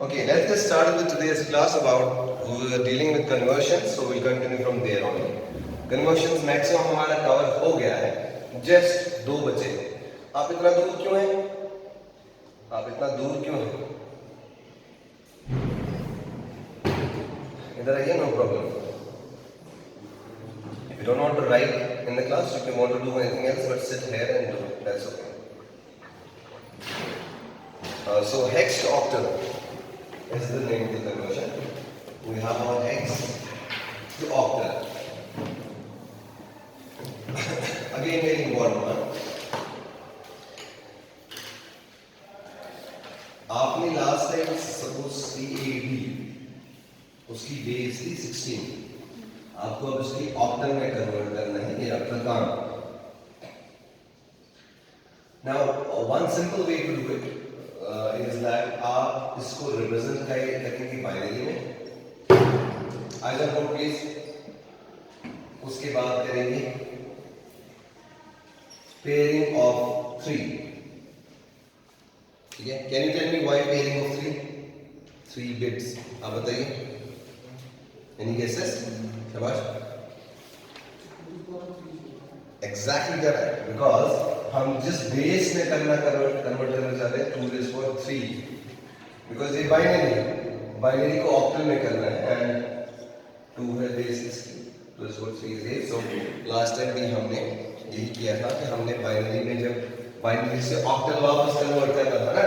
Okay, let's get started with today's class about we were dealing with conversions, so we'll continue from there on. Conversions maximum हमारा cover हो गया है, just दो बचे हैं. आप इतना दूर क्यों हैं? आप इतना दूर क्यों हैं? इधर आइए, no problem. If you don't want to write in the class, if you want to do anything else, but sit here and do it. That's okay. So hexoctal is the name of the conversion. We have our hex to octal. Again, very important one. आपने last time suppose CAD उसकी base थी 16. आपको अब उसकी octal में convert करना है, ये आपका काम. Now, one simple way to do it is that आप इसको रिप्रेजेंट करेंगे बाइनरी में. Either note please. उसके बाद करेंगे पेयरिंग ऑफ 3. ठीक है? Can you tell me why pairing of 3 bits? आप बताइए. Any guesses? शाबाश. Exactly correct. बिकॉज हम जिस बेस में कन्वर्ट करना चाहते हैं 2 raised to 3, बिकॉज ये बाइनरी को ऑक्टल में करना है एंड 2 है base 2 raised to 3 is 8. So last time भी हमने यही किया था कि हमने बाइनरी में जब बाइनरी से ऑक्टल वापस कन्वर्ट करना था ना,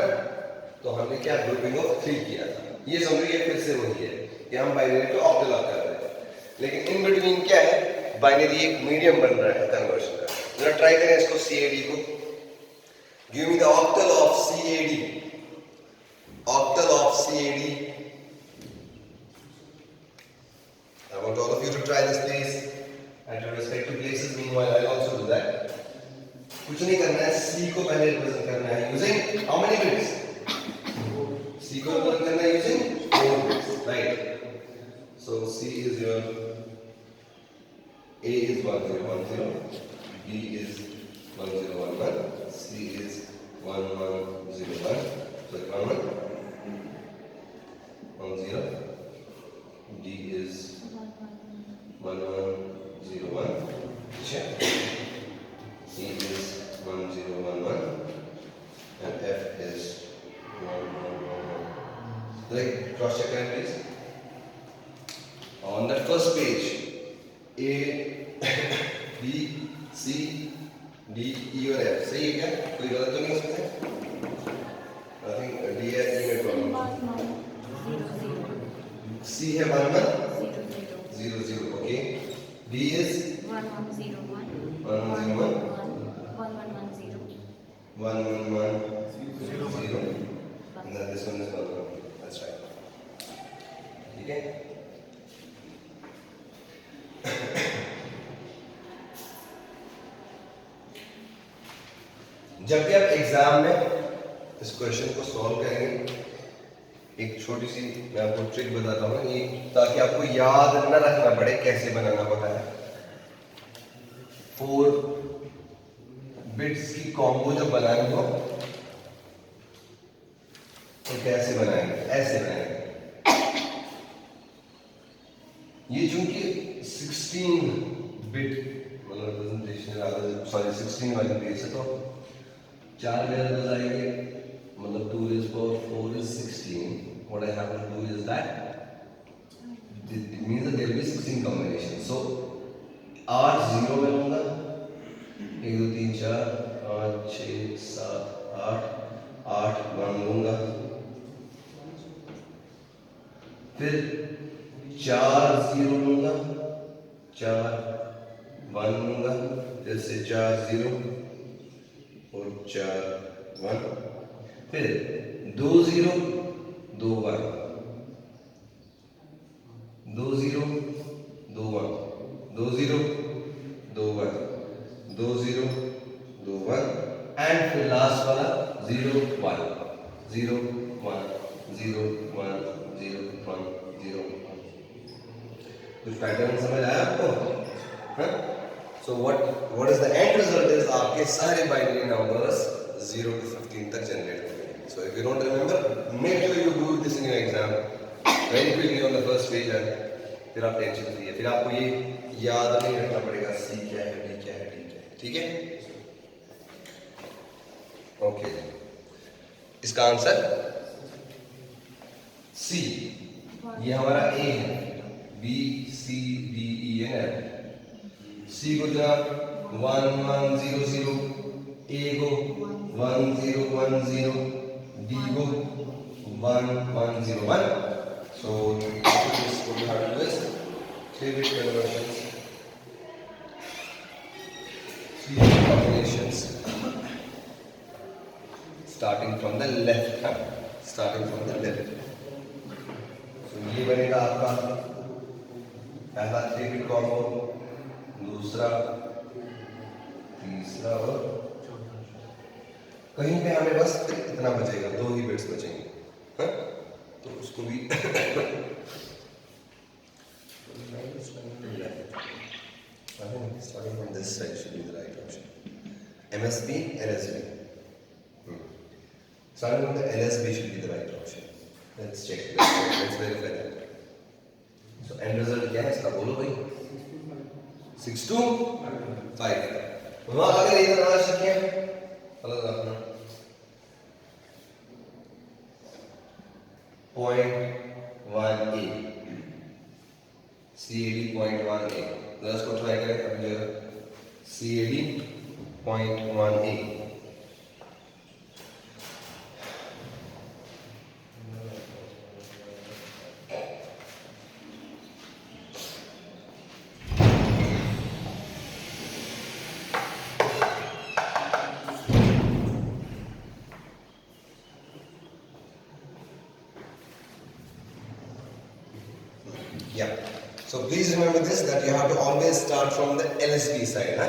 तो हमने क्या ग्रुपिंग ऑफ 3 किया था. ये समझिए फिर से वही है कि हम बाइनरी को ऑक्टल कर रहे हैं, लेकिन इन बिटवीन क्या है, बाइनरी एक मीडियम बन रहा है कन्वर्शन का. जरा ट्राई करें इसको CAD को. Give me the octal of CAD. Octal of CAD. I want all of you to try this please at your respective places. Meanwhile, I'll also do that. कुछ नहीं करना है, C को पहले रिप्रेजेंट करना है using how many bits? C को represent करना है using 4 bits, right? So C is your A is 1010, B is 1011, C is 1101, sorry 1110, D is 1101, check. E is 1011, and F is 1111. Right, cross check that please. On that first page, A, B, C, D, E और F सही है क्या? कोई गलत तो नहीं हो सकता? I think D या E में प्रॉब्लम. C है 1100, okay. D is 1101, 1110, and then this one is 11. That's right. ठीक है? जब भी आप एग्जाम में इस क्वेश्चन को सॉल्व करेंगे, एक छोटी सी मैं आपको ट्रिक बताता हूँ, ये ताकि आपको याद न रखना पड़े कैसे बनाना होता है. 4 बिट्स की कॉम्बो जब बनानी हो तो कैसे बनाएंगे? ऐसे बनाएंगे. ये चूंकि 16 बिट मतलब रिप्रेजेंटेशन, सॉरी 16 वाली बेस है, तो 4 वेरिएबल्स आएंगे, मतलब 2 raised to 4 is 16. What I have to do is that it means that there will be 16 combinations. So 8 0 में लूँगा, 1 2 3 4 5 6 7 8 1 लूँगा, फिर 4 0 लूँगा, 4 1 लूँगा, फिर से 4 0 और 4 1, फिर 2 0 2 1, 2 0 2 1, 2 0 2 1, 2 0 2 1, एंड फिर लास्ट वाला 0 1 0 1 0 1 0 1 0 1. कुछ पैटर्न समझ आया आपको? So what is the end result is आपके सारे binary numbers 0 to 15 तक जनरेट होंगे. So if you don't remember, make sure you do this in in your exam very quickly on the first page है, फिर आप tension free है, फिर आपको ये याद नहीं रखना पड़ेगा सी क्या है, डी क्या है, डी क्या है, ठीक है? ओके, इसका आंसर सी, ये हमारा ए है, B C D E N F. C को जनाब 1 1 0 0, ए को 1 0 1 0, डी को 1 1 0 1. So this what we have to do is 3-bit conversions, 3-bit combinations, starting from the left, starting from the left. So ये बनेगा आपका पहला 3-bit कॉम्बो, दूसरा, तीसरा और कहीं पे हमें बस इतना बचेगा, 2 ही बिट्स बचेंगे, हाँ? तो उसको भी starting from this side should be the right option. MSB, LSB. Starting from the LSB should be the right option. Let's check. Let's verify that. So end result क्या है इसका, बोलो भाई? 6 to 5. वहाँ अगर इधर आ सके, अलग रखना 0.18 CAD 0.18. प्लस को ट्राई करें, अभी जो CAD 0.18. Yeah. So please remember this, that you have to always start from the LSB side.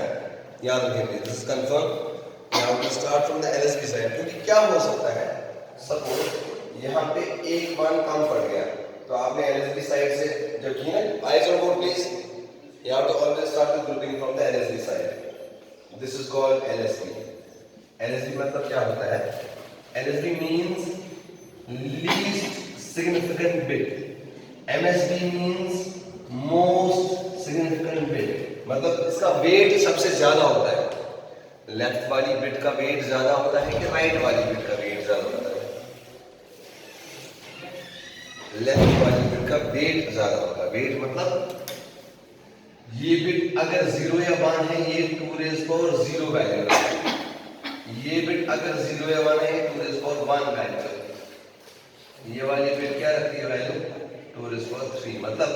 याद रखिए, this is confirmed. You have to start from the LSB side. क्योंकि क्या हो सकता है, सपोज यहाँ पे एक मान कम पड़ गया, तो आपने LSB साइड से जब की ना, eyes on board please. You have to always start the grouping from the LSB side. This is called LSB. LSB मतलब क्या होता है? LSB means least significant bit. MSB means most significant bit. मतलब इसका वेट सबसे ज्यादा होता है। लेफ्ट वाली बिट का वेट ज्यादा होता है कि राइट वाली बिट का वेट ज्यादा होता है? लेफ्ट वाली बिट का वेट ज्यादा होता है। वेट मतलब ये बिट अगर 0 या 1 है, ये 2 रेज़ पावर 0 वैल्यू रखता है। ये बिट अगर 0 या 1 है, 2 रेज़ पावर 1 वैल्यू रखता है। ये वाली बिट क्या रखती है वैल्यू? 2 rays power 3। मतलब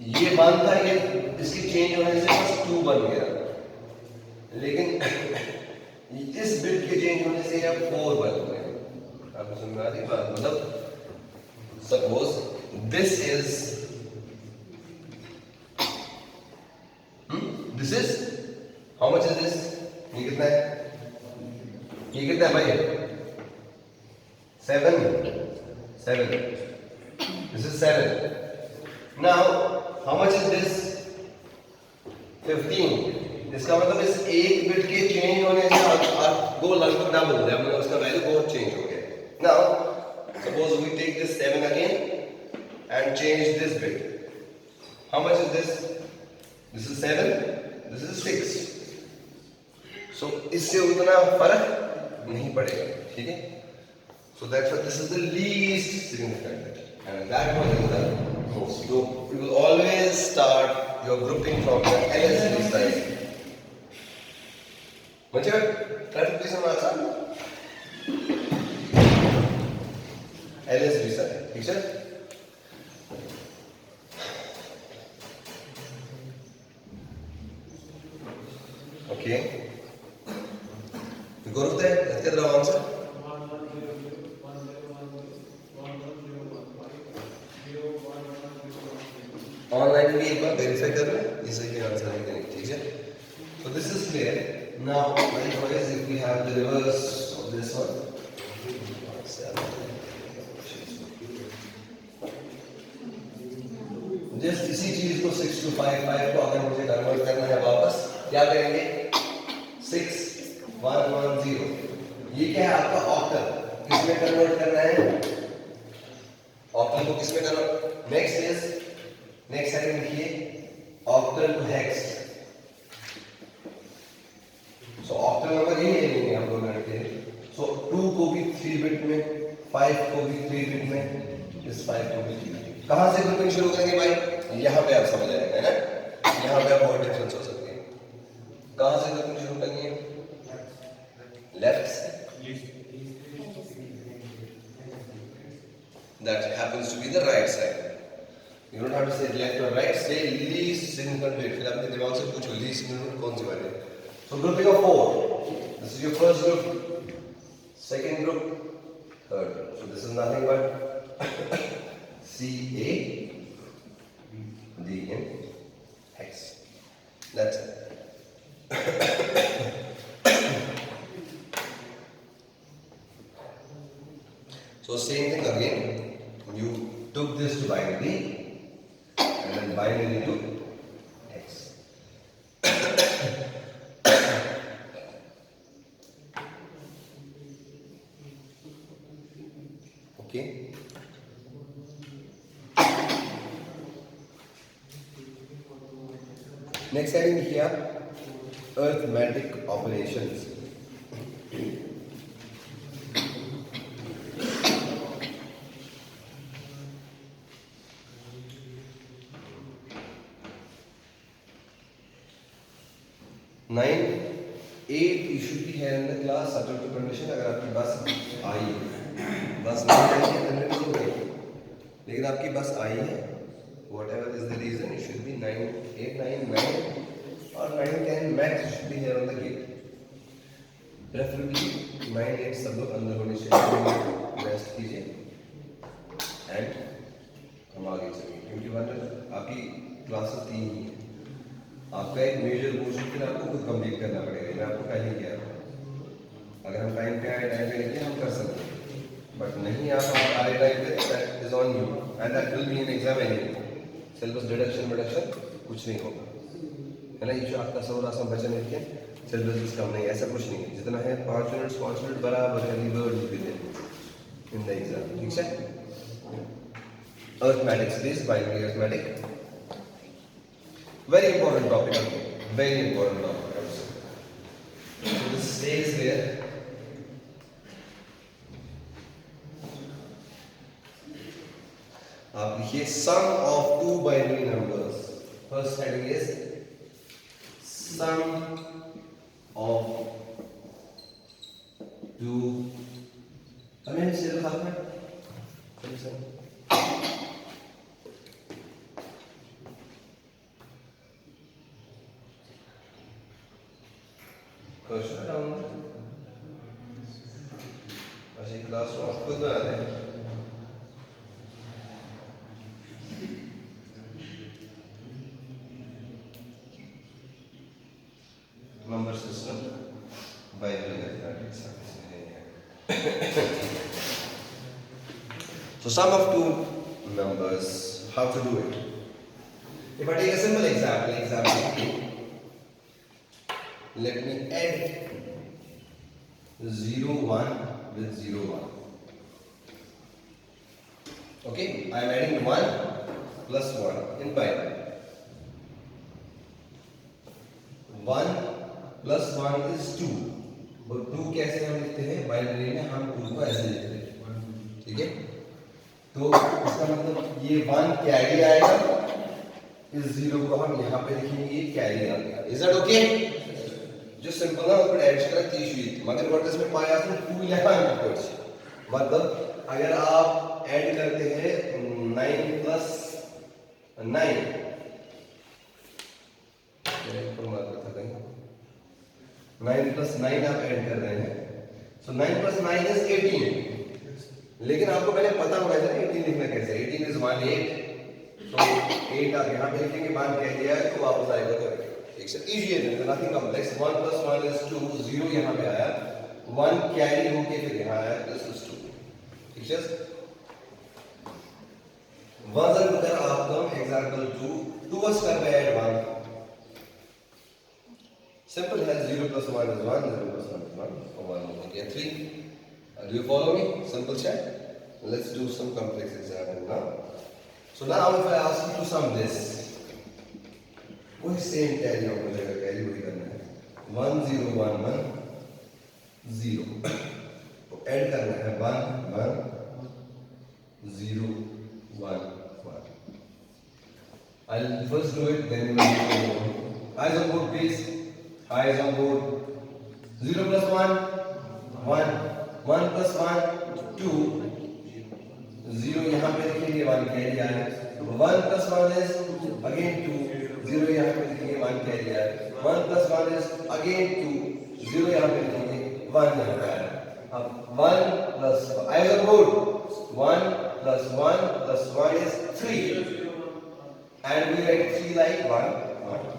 ये 1 था, ये इसकी चेंज होने से बस 2 बन गया, लेकिन इस बिट के चेंज होने से अब 4 बन गया। आपको समझ में आ रही बात? मतलब suppose this is this is how much is this? ये कितना है? ये कितना है भाई? 7 7. This is 7. Now how much is this? 15. इसका मतलब इस एक बिट के चेंज होने से आपको लगभग डबल हो गया, मतलब उसका वैल्यू बहुत चेंज हो गया। Now suppose we take this 7 again and change this bit. How much is this? This is 7. This is 6. So इससे उतना फर्क नहीं पड़ेगा, ठीक है? So that's why this is the least significant bit, and that one is the most. So we will always start your grouping from the LSB side. Manchar, try to please answer. LSB side, ठीक है? Okay. You go to that. Let's get the answer. Online भी एक बार verify कर लें, ये सही answer है कि नहीं, ठीक है? So this is clear. Now likewise if we have the reverse of this one, just इसी चीज को 6 to 5 5 को अगर मुझे कन्वर्ट करना है वापस, क्या करेंगे? 6 1 1 0. ये क्या है आपका ऑक्टल? किसमें में कन्वर्ट करना है, ऑक्टल को किस में कन्वर्ट, नेक्स्ट सेकंड लिखिए octal to hex. So octal number यही ले लेंगे हम दोनों के। सो 2 को भी 3 बिट में, 5 को भी 3 बिट में, इस 5 को भी 3 बिट। कहां से ग्रुपिंग शुरू करेंगे भाई, यहां पे आप समझ आएगा है ना, यहां पे आप बहुत डिफरेंस हो सकते हैं। कहां से ग्रुपिंग शुरू करनी है, लेफ्ट से, that happens to be the right side. You don't have to say left or right, say least significant weight. फिर अपने दिमाग से पूछो least significant कौन सी वाली है। So grouping of 4. This is your first group, second group, third group. So this is nothing but C A D in hex. That's it. So same thing again. You took this to binary and then binary to hex. Okay. Next heading here, arithmetic operations. Nine, 8 you should be here in the class subject to condition. अगर आपकी बस आई है, बस नहीं आई है तो नहीं होगी, लेकिन आपकी बस आई है, whatever is the reason, it should be 9, 8, 9, 9 or 9, 10 max should be here on the gate. Preferably 9, 8 सब लोग अंदर होने चाहिए, रेस्ट कीजिए एंड हम आगे चलेंगे, क्योंकि आपकी क्लासेस 3 ही है। आपका एक मेजर पोर्शन फिर आपको खुद कंप्लीट करना पड़ेगा, मैं आपको पहले किया था। अगर हम टाइम पे आए, टाइम पे निकले, हम कर सकते हैं, बट नहीं आप आए टाइम पे, that is on you and that will be an exam anyway. Syllabus deduction कुछ नहीं होगा, है ना। ये जो आपका 100 आसान बचन है, सिलेबस कम नहीं, ऐसा कुछ नहीं है, जितना है 5 मिनट बराबर है revered with in the exam, ठीक है। Arithmetics please, binary arithmetic, very important topic, very important topic. So this stays there. आप लिखिए sum of two binary numbers. First heading is sum of two. हमें सिर्फ आपने question down अच्छा class में खुद बना दें। Number system binary mathematics. So sum of two numbers, how to do it? If I take a simple example, let me add 0, 1 with 0, 1. Okay, I am adding 1 plus 1 in binary. 1 plus 1 is 2. और 2 कैसे हम लिखते हैं binary में, हम 2 को ऐसे लिखते हैं, ठीक है। तो इसका मतलब ये 1 कैरी आएगा, इस 0 को हम यहाँ पे लिखेंगे, ये कैरी आ गया। Is that okay? जो सिंपल ना ऊपर ऐड करना 30 मगर वर्ड इसमें पाया आपने 2 लिखा है कुछ, मतलब अगर आप ऐड करते हैं 9 plus 9 9 plus 9 आप ऐड कर रहे हैं, so 9 plus 9 is 18, लेकिन आपको पहले पता होना चाहिए 18 लिखना कैसे। 18 is 1 8, so 8 आप यहाँ पे लिखेंगे, 1 कह दिया है तो वापस आएगा तो इजी है, नथिंग कॉम्प्लेक्स। 1 plus 1 is 2, 0 यहाँ पे आया, 1 कैरी होके फिर यहाँ आया, दिस इज 2, ठीक है। वजन कर आपका एग्जांपल 2 was कर रहे हैं 1, सिंपल है, 0 plus 1 is 1, 0 plus 1 is 1, और 1 हो गया 3। Do you follow me? Simple chat. Let's do some complex example now. So now if I ask you to sum this, वही same carry out हो जाएगा, carry वही करना है 1 0 1 1 0 तो ऐड करना है 1 1 0 1 1. I'll first do it, then you will do it. Eyes on board, please. Eyes on board. 0 plus 1 1 1 plus 1 2 0 यहाँ पे लिखेंगे 1 कैरी आ है 1 plus 1 is again 2 0 यहाँ पे लिखेंगे 1 कैरी आ है 1 plus 1 is again 2 0 यहाँ पे लिखेंगे 1 यहाँ पे आया अब 1 plus eyes on board 1 plus 1 plus 1 is 3 and we write 3 like 1 1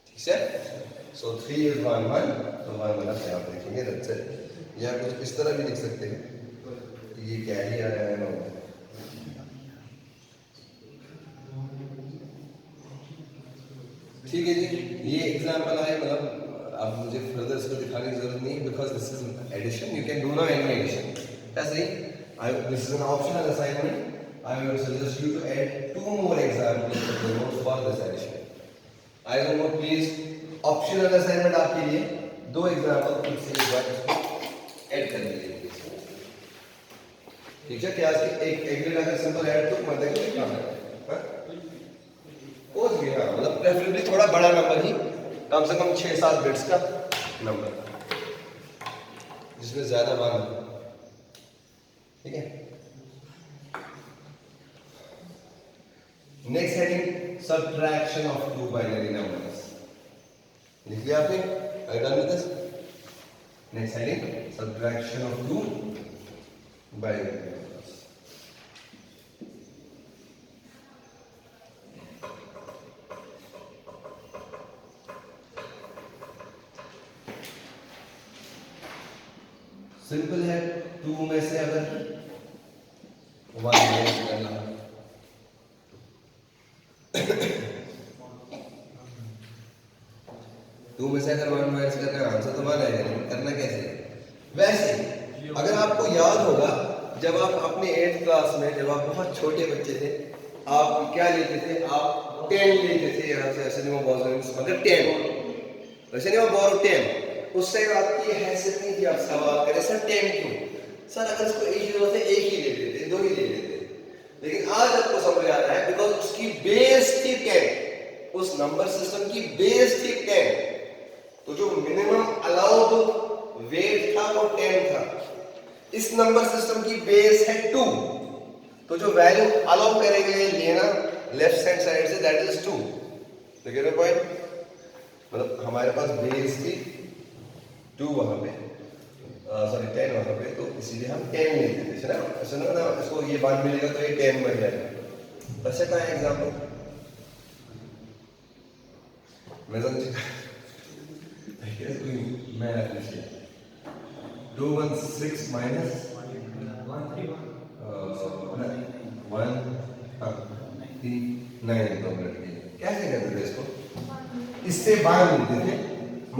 ठीक है so 3 is 1 1 तो 1 1 यहाँ पे लिखेंगे that's it या कुछ इस तरह भी लिख सकते हैं ये कैरी आ रहा है ना ठीक है जी ये एग्जांपल है मतलब अब मुझे फर्दर इसको दिखाने की जरूरत नहीं because this is addition you can do now any addition ऐसे ही this is an optional assignment I will suggest you to add 2 more examples to the notes for this addition I will note please optional assignment आपके लिए 2 example खुद से एक बार इसको add कर लीजिए ठीक है क्या एक एग्रीड अगर सिंपल ऐड तो मतलब कि काम है हो गया मतलब प्रेफरेबली थोड़ा बड़ा नंबर ही कम से कम 6-7 बिट्स का नंबर जिसमें ज्यादा मान ठीक है next heading subtraction of 2 binary numbers लिख लिया आपने I done with this next heading subtraction of 2 binary numbers simple है 2 में से अगर 1 माइनस करना 2 में से अगर 1 माइनस करना आंसर तो 1 आएगा लेकिन करना कैसे वैसे अगर आपको याद होगा जब आप अपने 8th क्लास में जब आप बहुत छोटे बच्चे थे आप क्या लेते थे आप 10 लेते थे यहाँ से ऐसे नहीं वो मतलब 10 वैसे नहीं वो बोरो 10 उस टाइम आपकी हैसियत नहीं थी आप सवाल करें सर 10 क्यों सर अगर इसको एक ही जरूरत है एक ही ले लेते 2 ही ले लेते लेकिन आज आपको समझ आ रहा है बिकॉज उसकी बेस थी 10 उस नंबर सिस्टम की बेस थी 10 तो जो मिनिमम अलाउड वेट था वो 10 था इस नंबर सिस्टम की बेस है 2 तो जो वैल्यू अलाउ करेंगे लेना left hand side say that is 2 देखिए पॉइंट मतलब हमारे पास बेस थी 2 वहां पे सॉरी 10 वहां पे तो इसीलिए हम 10 लेते थे ना ऐसा ना इसको ये बात मिलेगा तो ये 10 बन जाएगा वैसे का एग्जांपल मैं समझ मैं अप्रिशिएट 2 1 6 माइनस 1 3 9 कैसे करते थे इसको इससे बाहर मिलते थे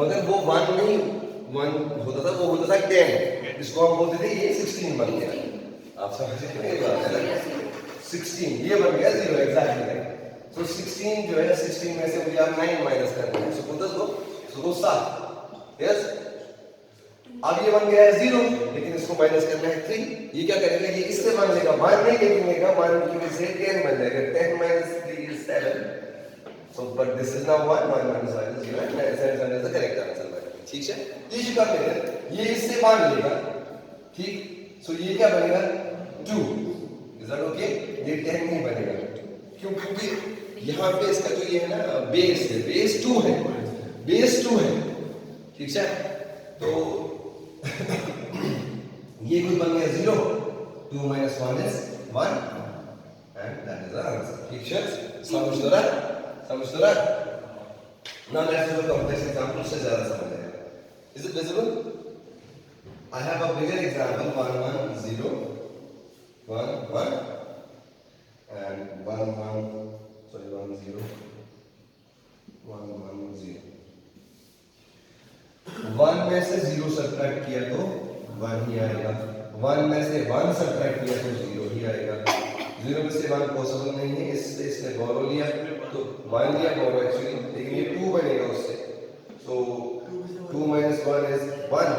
मगर वो 1 नहीं 1 होता था वो होता था 10 इसको हम बोलते थे ये 16 बन गया आप समझ रहे हैं ये बात है 16 ये बन गया 0 एग्जैक्टली सो 16 जो है 16 में से मुझे आप 9 माइनस करना है सो 10 दो सो 7 यस अब ये बन गया है 0 लेकिन इसको माइनस करना है 3 ये क्या करेगा ये इससे मान लेगा 1 नहीं लिखेगा 1 की वजह से 10 बन जाएगा 10 minus 3 is 7 so but this is now 1 minus 1 is 0 and 7 is the correct answer ठीक है ये जो कर लेगा ये इससे मान लेगा ठीक सो ये क्या बनेगा 2 इज दैट ओके ये 10 नहीं बनेगा क्यों क्योंकि यहाँ पे इसका जो ये है ना बेस है बेस 2 है ठीक है तो ये कुछ बन गया 0 2 minus 1 is 1 and that is the answer ठीक है समझ लो now let's do a complex example उससे ज्यादा समझ आएगा is it visible I have a bigger example 1 1 0 1 1 and 1 1 sorry 1 0 1 1 0 1 में से 0 सब्ट्रैक्ट किया तो 1 ही आएगा। 1 में से 1 सब्ट्रैक्ट किया तो 0 ही आएगा। 0 में से 1 पॉसिबल नहीं है, इससे इसने बोरो लिया तो 1 लिया बोरो एक्चुअली, लेकिन ये 2 बनेगा उससे। सो 2 minus 1 is 1।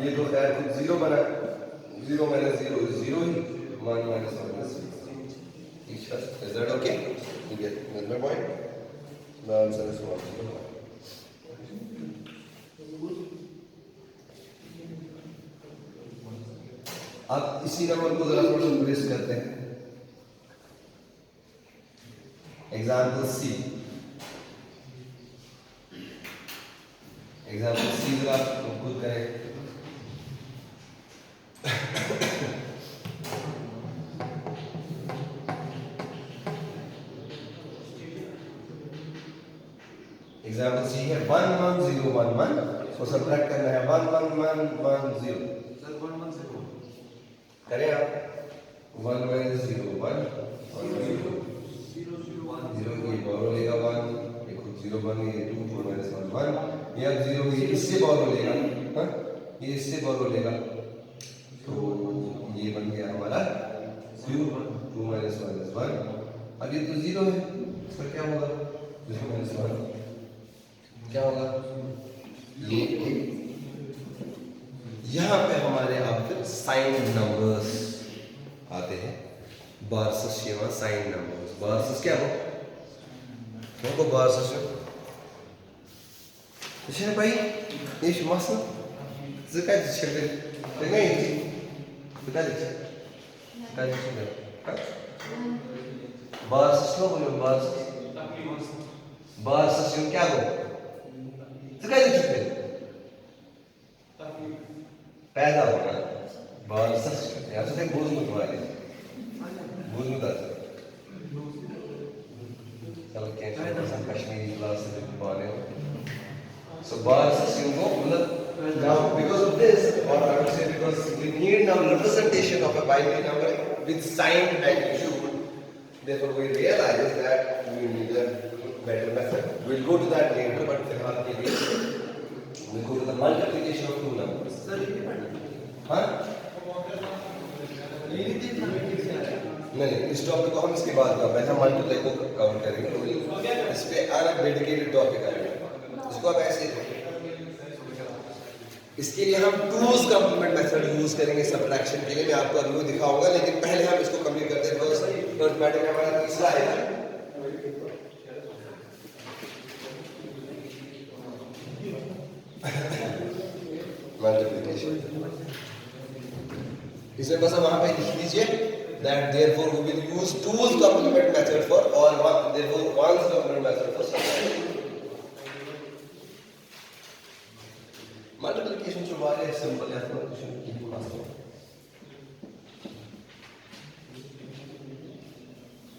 ये तो खैर खुद 0 बना, 0 minus 0 is 0 he, 1 minus 1 is 0। Is that okay? You get my point? The answer is 1। अब इसी नंबर को जरा थोड़ा इंक्रीज करते हैं। एग्जाम्पल सी, जरा खुद करें। एग्जाम्पल सी है 1 1 0 1 1, तो सब्ट्रैक्ट करना है 1 1 1 1 0। सर 1 1 0 करें आप 1 minus 0 1 0 ये बोरो लेगा 1, ये खुद 0 बन गया, ये 2 2 minus 1 1, ये अब 0 ये इससे बोरो लेगा, हाँ ये इससे बोरो लेगा, तो ये बन गया हमारा 2 2 minus 1 is 1। अब ये तो 0 है, इसका क्या होगा 0 minus 1 क्या होगा ये। यहाँ पे हमारे अब फिर साइन नंबर्स आते हैं, बार्सस शेवा साइन नंबर्स। बार्सस क्या हो को बार्सस है भाई ये मसल zikaj children नहीं zikaj बार्सस लो बोलो बार्सस यूं क्या हो zikaj children पैदा होना बार्सस यहाँ से बोझ मत वाले बोझ मत आते चलो क्या कश्मीरी क्लास से पढ़ने so बार्सस यूं मतलब now because of this or I would say because we need now representation of a binary number with sign magnitude, therefore we realize that we need a better method. We'll go to that later, but फिलहाल के लिए we'll go to the multiplication of two numbers. हाँ नहीं इस topic को हम इसके बाद का पहले मल्टीप्लाई को कवर करेंगे, इस पे अलग डेडिकेटेड टॉपिक आएगा। इसको आप ऐसे इसके लिए हम टूज कंप्लीमेंट मेथड यूज करेंगे सब्ट्रैक्शन के लिए, मैं आपको अभी दिखाऊंगा, लेकिन पहले हम इसको कंप्लीट करते हैं। फर्स्ट मैटर में हमारा तीसरा आएगा मल्टीप्लिकेशन। इसमें बस वहां पे लिख लीजिए that therefore we will use two's complement method for or one therefore one's complement method for subtraction. Multiplication जो बारे सिंपल है तो कुछ नहीं खास है,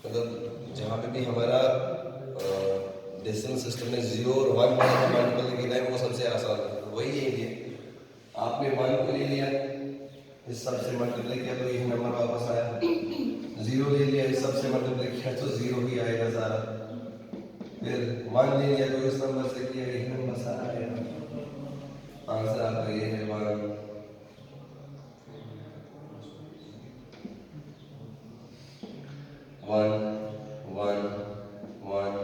मतलब जहाँ पे भी हमारा डेसिमल सिस्टम में 0 और 1 मल्टीपल किया है वो सबसे आसान है, वही है। आपने 1 को ले लिया, इस सब से मल्टीप्लाई किया तो यही नंबर वापस आया, 0 ले लिया, इस सब से मल्टीप्लाई किया तो 0 ही आएगा सारा, फिर 1 ले लिया तो इस नंबर से किया यही नंबर सारा आएगा। आंसर आपका ये है 1 1 1 1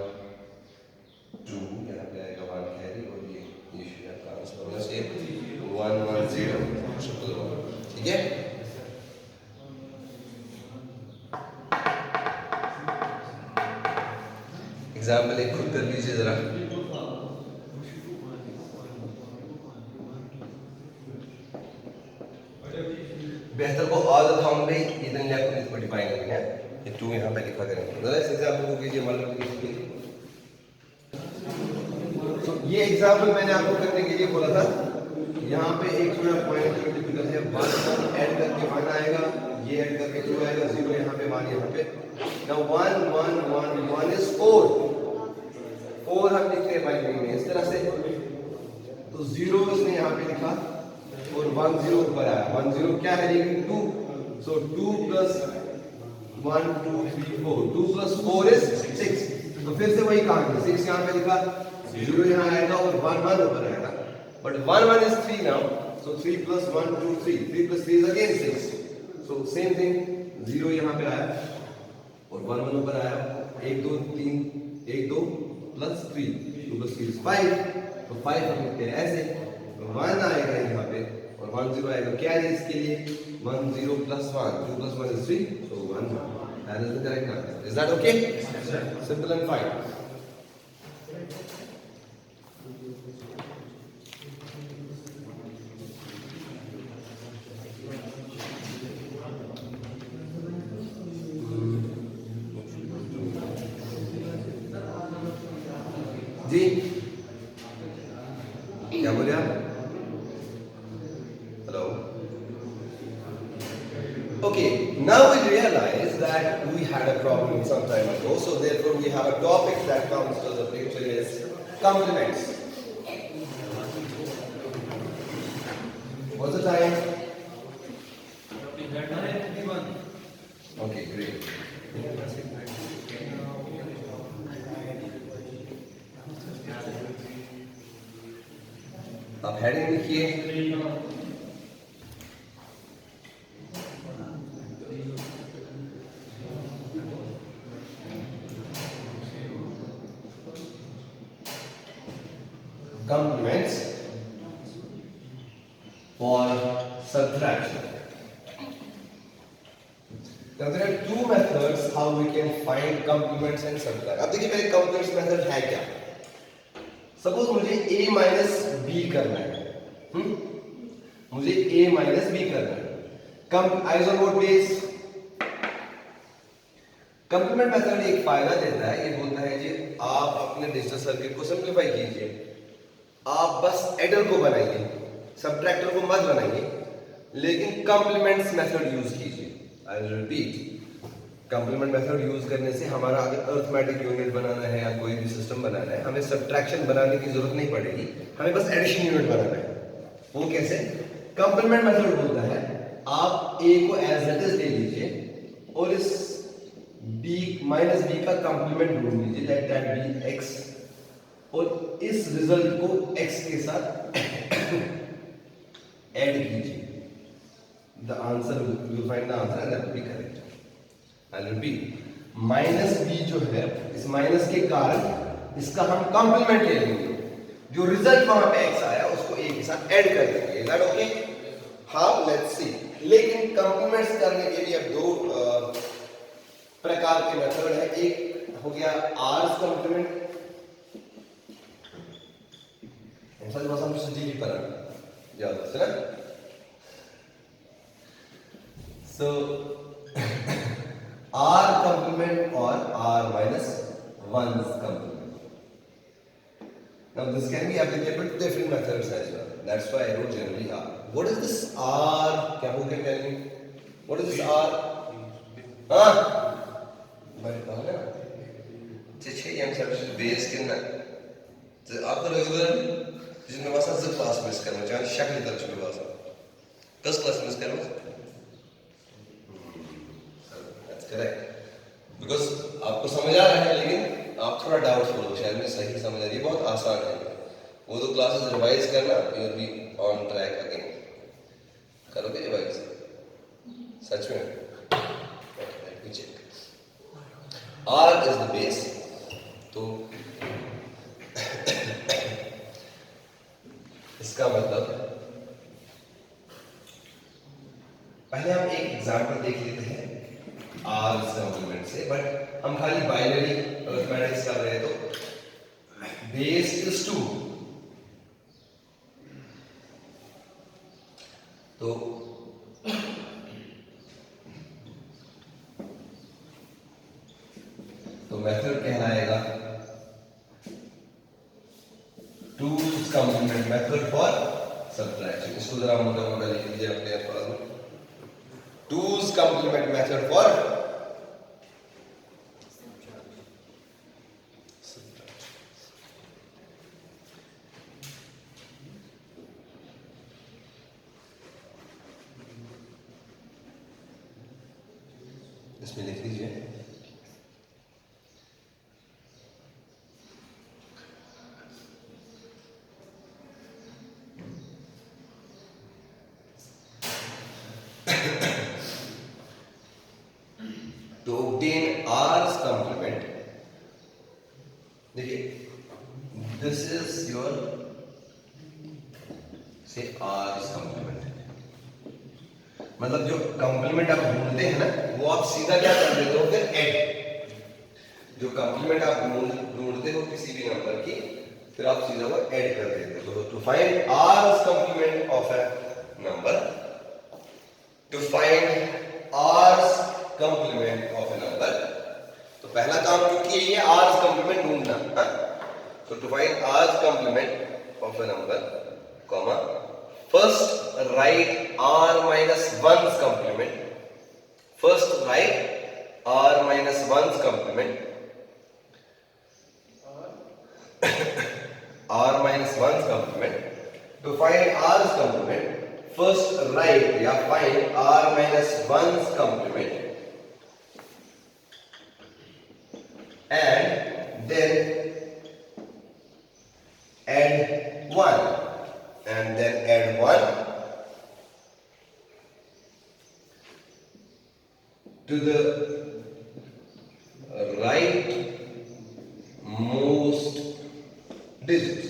2, यहाँ पे आएगा 1 कैरी और ये शेयर का आंसर होना चाहिए 1 1 0। ठीक है, एग्जाम्पल एक खुद कर लीजिए जरा। बेहतर को आदत हम भी इधर लेफ्ट में मल्टीप्लाई करेंगे, ये 2 यहाँ पे लिखा करेंगे। जरा इस एग्जाम्पल को कीजिए मल्टीप्लिकेशन के लिए। तो ये एग्जाम्पल मैंने आपको करने के लिए बोला था, यहाँ पे एक जो है पॉइंट टिपिकल है 1 ऐड करके 1 आएगा, ये ऐड करके 2 आएगा, 0 यहाँ पे 1 यहाँ पे। नाउ 1 1 1 1 इज 4 हम लिखते हैं बाइनरी में इस तरह से, तो 0 इसने यहाँ पे लिखा और 1 0 ऊपर आया, 1 0 क्या है लेकिन 2, सो 2 प्लस 1 2 3 4, 2 प्लस 4 इज 6, तो फिर से वही काम है, 6 यहाँ पे लिखा, 0 यहाँ आएगा और 1 1 ऊपर आएगा, but 1 1 is 3 now, So 3 plus 1, 2, 3. 3 plus 3 is again 6. So same thing. 0 यहाँ पे आया और 1 1 ऊपर आया. 1 2 3 1 2 plus 3. 2 plus 3 is 5. तो 5 हम लिखते हैं ऐसे. तो 1 आएगा यहाँ पे और 1 0 आएगा. क्या है इसके लिए? 1 0 plus 1. 2 plus 1 is 3. So 1. That is the correct answer. Is that okay? Simple and fine. जी क्या बोले आप? Hello. Okay, now we realize that we had a problem some time ago, so therefore we have a topic that comes to the picture is complements. What's the time? Okay, great. आप heading लिखिए. Complements for subtraction. Now there are two methods how we can find complements and subtract. अब देखिए पहले complements method है क्या? Suppose मुझे a minus B करना है. मुझे a माइनस बी करना है. Come eyes on what base? Complement method एक फायदा देता है. ये बोलता है जी आप अपने डिजिटल सर्किट को सिंप्लीफाई कीजिए. आप बस एडर को बनाइए, सबट्रैक्टर को मत बनाइए, लेकिन कंप्लीमेंट्स मेथड यूज कीजिए. I will repeat, complement method use करने से हमारा अगर अरिथमेटिक यूनिट बनाना है या कोई भी सिस्टम बनाना है, हमें सबट्रैक्शन बनाने की जरूरत नहीं पड़ेगी. हमें बस एडिशन यूनिट बनाना है. वो कैसे? कंप्लीमेंट मेथड बोलता है आप a को एज इट इज ले लीजिए और इस b माइनस b का कंप्लीमेंट ढूंढ लीजिए, लेट दैट बी x, और इस रिजल्ट को x के साथ ऐड कीजिए. The answer you find the answer and that will be correct. I will repeat, minus b जो है, इस माइनस के कारण इसका हम कंप्लीमेंट ले लेंगे. जो रिजल्ट वहां पे x आया उसको a के साथ ऐड कर देंगे. Is that okay? How? Let's see. लेकिन कंप्लीमेंट्स करने के लिए अब दो प्रकार के मेथड है. एक हो गया आर्स कंप्लीमेंट. सच बस हम सीधी पर याद है ना. सो R complement or R minus 1's complement. Now this can be applicable to different methods as well. That's why I wrote generally R. What is this R? क्या हो गया tell me? What is this R? हाँ? बड़े कहाँ ना? चीज़ ये हम सब बेस करना. तो आप तो रेगुलर जिसमें वासा जब क्लास मिस करना चाहिए शक्ल तरह चुके वासा. कस क्लास मिस करना? करेक्ट. बिकॉज आपको समझ आ रहा है, लेकिन आप थोड़ा डाउटफुल हो, शायद में सही समझ आ रही है. बहुत आसान है वो. तो क्लासेस रिवाइज करना, you will be on track again. करोगे रिवाइज सच में? Let me check. R is the base. तो इसका मतलब पहले हम एक एग्जांपल देख लेते हैं आर कंप्लीमेंट से. बट हम खाली बाइनरी अरिथमेटिक्स कर रहे हैं, तो बेस इज 2. तो मेथड कहलाएगा 2's complement method for subtraction. इसको जरा मोटा मोटा लिख लीजिए अपने अल्फाज में. 2's complement method for इसमें लिख लीजिए. मतलब जो कंप्लीमेंट आप ढूंढते हैं ना वो आप सीधा क्या कर देते हो फिर ऐड। जो कंप्लीमेंट आप ढूंढते हो किसी भी नंबर की फिर आप सीधा वो ऐड कर देते हो। To find r's complement of a number, to find r's complement of a number, तो पहला काम जो किए ये r's कंप्लीमेंट ढूंढना। So to find r's complement of a number, comma, first write r minus 1's complement. First write r minus 1's complement. r minus 1's complement. To find r's complement, first write या find r minus 1's complement and then add 1 and then add 1 to the right most digit.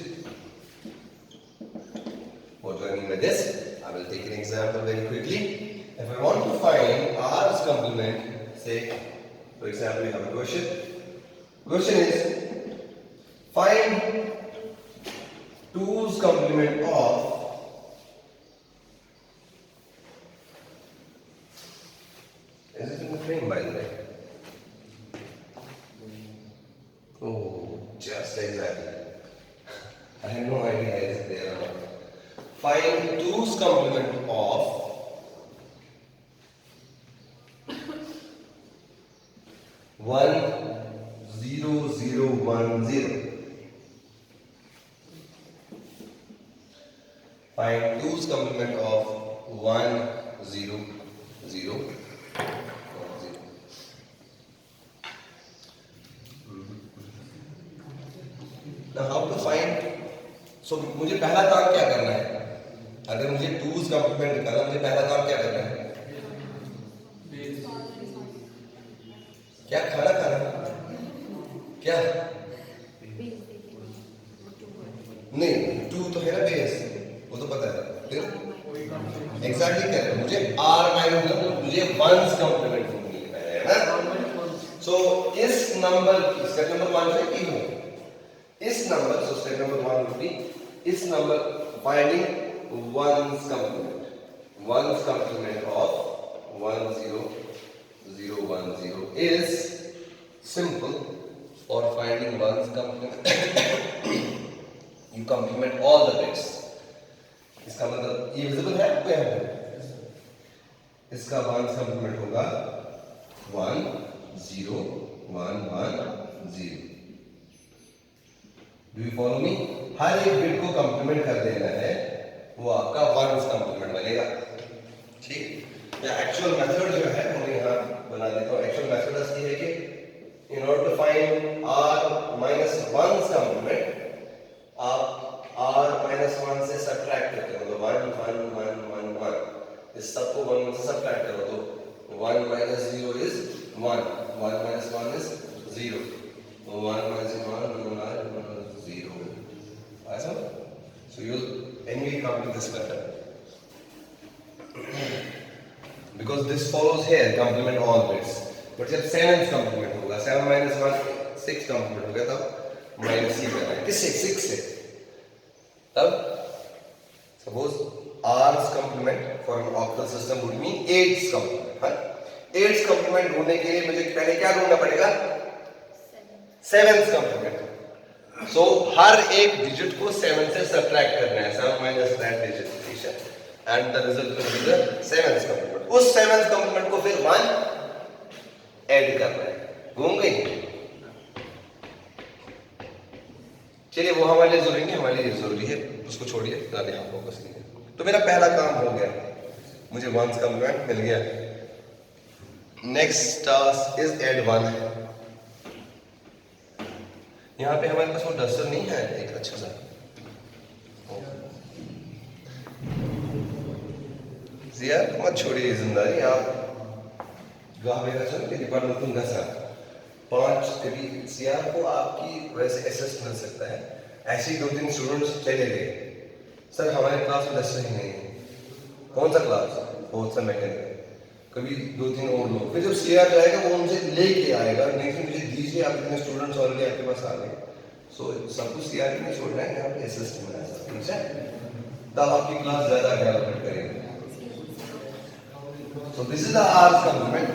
What do I mean by this? I will take an example very quickly. If I want to find r's complement, say for example we have a question. Question is find 2's complement of is it in the frame by the way? Oh, just exactly. I have no idea is it there or not. Find 2's complement of 1 0 0 1 0. Find 2's complement of 1 0 0 1 0. Now how to find? So मुझे पहला काम क्या करना है? अगर मुझे 2's complement निकालना मुझे पहला काम क्या करना है? क्या खाना खाना? क्या? नहीं 2 तो है ना बेस, वो तो पता है। फिर एग्जैक्टली क्या है? मुझे r माइनस मुझे 1's complement ढूंढनी है ना। सो इस नंबर स्टेप नंबर 1 से की हो इस number, so step number 1 would be इस number finding 1's complement. 1's complement of 1 0 0 1 0 is simple. For finding 1's complement you complement all the bits. इसका मतलब ये विजिबल है आपको यहाँ पे? इसका 1's complement होगा 1 0 1 1 0. Do you follow me? हर एक बिट को कंप्लीमेंट कर देना है, वो आपका 1's complement बनेगा। ठीक? या एक्चुअल मेथड जो है मैं यहाँ बना देता हूँ। एक्चुअल मेथड ऐसी है कि in order to find r minus 1's complement आप r minus 1 से subtract करते हो, तो 1 1 1 1 1 इस सब को 1 से subtract करो तो 1 minus 0 is 1, 1 minus 1 is 0, 1 minus 1 is 0. ऐसा? So you'll anyway come to this method because this follows here complement all bits. But जब 7's complement होगा 7 minus 1 6 complement होगा तब minus ही करना है किससे? 6 से। तब suppose r's complement for an octal system would mean 8's complement। हाँ 8's complement ढूंढने के लिए मुझे पहले क्या ढूंढना पड़ेगा? 7's complement। So हर एक डिजिट को 7 से subtract करना है, 7 minus that digit, ठीक है? And the result will be the 7's complement। उस 7's complement को फिर 1 ऐड करना है। घूम गई? चलिए वो हमारे लिए जरूरी नहीं, हमारे लिए जरूरी है, उसको छोड़िए, ज़्यादा यहाँ फोकस कीजिए। तो मेरा पहला काम हो गया, मुझे 1's complement मिल गया। Next task is add 1। यहाँ पे हमारे पास वो डस्टर नहीं है एक अच्छा सा, यार मत छोड़िए जिंदगी आप डिपार्टमेंट का सर 5 कभी सीआर को आपकी वैसे असिस्ट मिल सकता है। ऐसे ही 2-3 स्टूडेंट्स चले गए, सर हमारे क्लास में डस्टर ही नहीं है। कौन सा क्लास? बहुत सा मैकेनिकल, कभी 2-3 और लो, फिर जब सीआर जाएगा वो उनसे लेके आएगा, नहीं कि मुझे दीजिए, आप इतने स्टूडेंट्स ऑलरेडी आपके पास आ गए, सो सब कुछ सीआर नहीं छोड़ना है, यहाँ पे असिस्ट में है, ठीक है, तब आपकी क्लास ज़्यादा डेवलपमेंट करेगी। So this is the R's complement,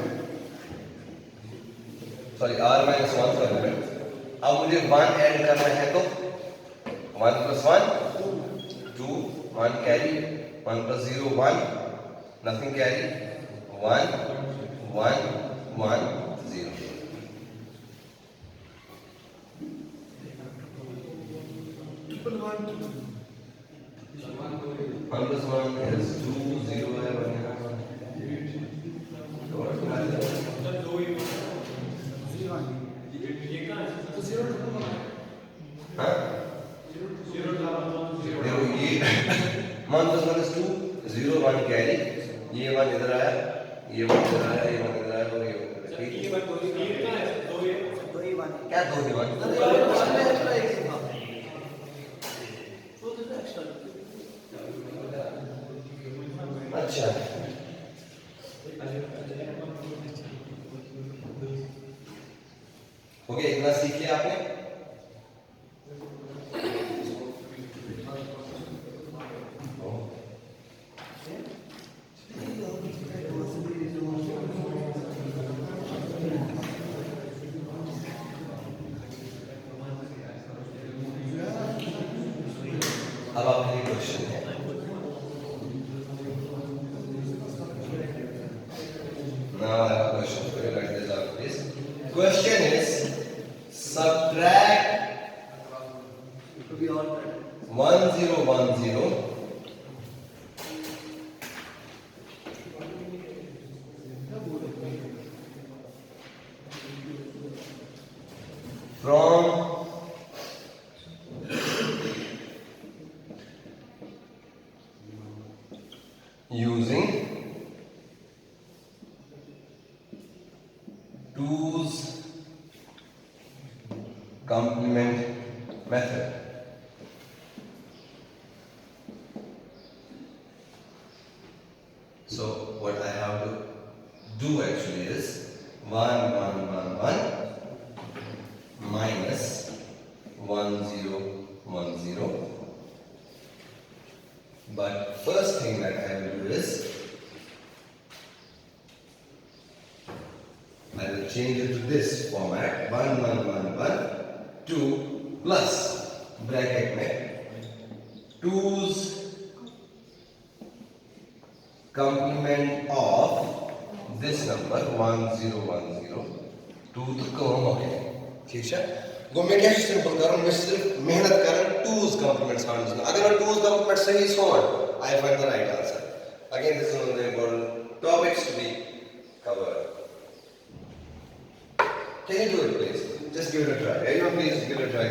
sorry R minus 1 complement. अब मुझे 1 ऐड करना है तो 1 plus 1 2, 1 carry, 1 plus 0 1, nothing carry, 1 1 1 0. Triple 1 plus 1 is 2, 0 है 1 है, हाँ? देखो ये 1 plus 1 is 2, 0 1 carry, ये 1 इधर आया, ये 1 इधर आया, ये 1 इधर आया और ये 1 इधर आया, ठीक है? क्या 2 ही 1? अच्छा, हो गया, इतना सीख लिया आपने? अब आपके लिए क्वेश्चन है, now I have a question for you, write this out please. Question is, subtract 1010 from using 2's complement method. So what I have to do actually is 1 1 1 1 minus 1 0 1 0. But first thing that I will do is I will change it to this format, 1 1 1 1 2 plus bracket में 2's complement of this number 1 0 1 0, 2 तो कम हो गया, ठीक है? वो मैं क्या simple कर रहा हूँ, मैं सिर्फ मेहनत कर रहा हूँ 2's complement sound, अगर मैं 2's complement सही सोच I find the right answer. Again, this is one of the important topics to be covered. Can you do it, please? Just give it a try. Everyone, please give it a try.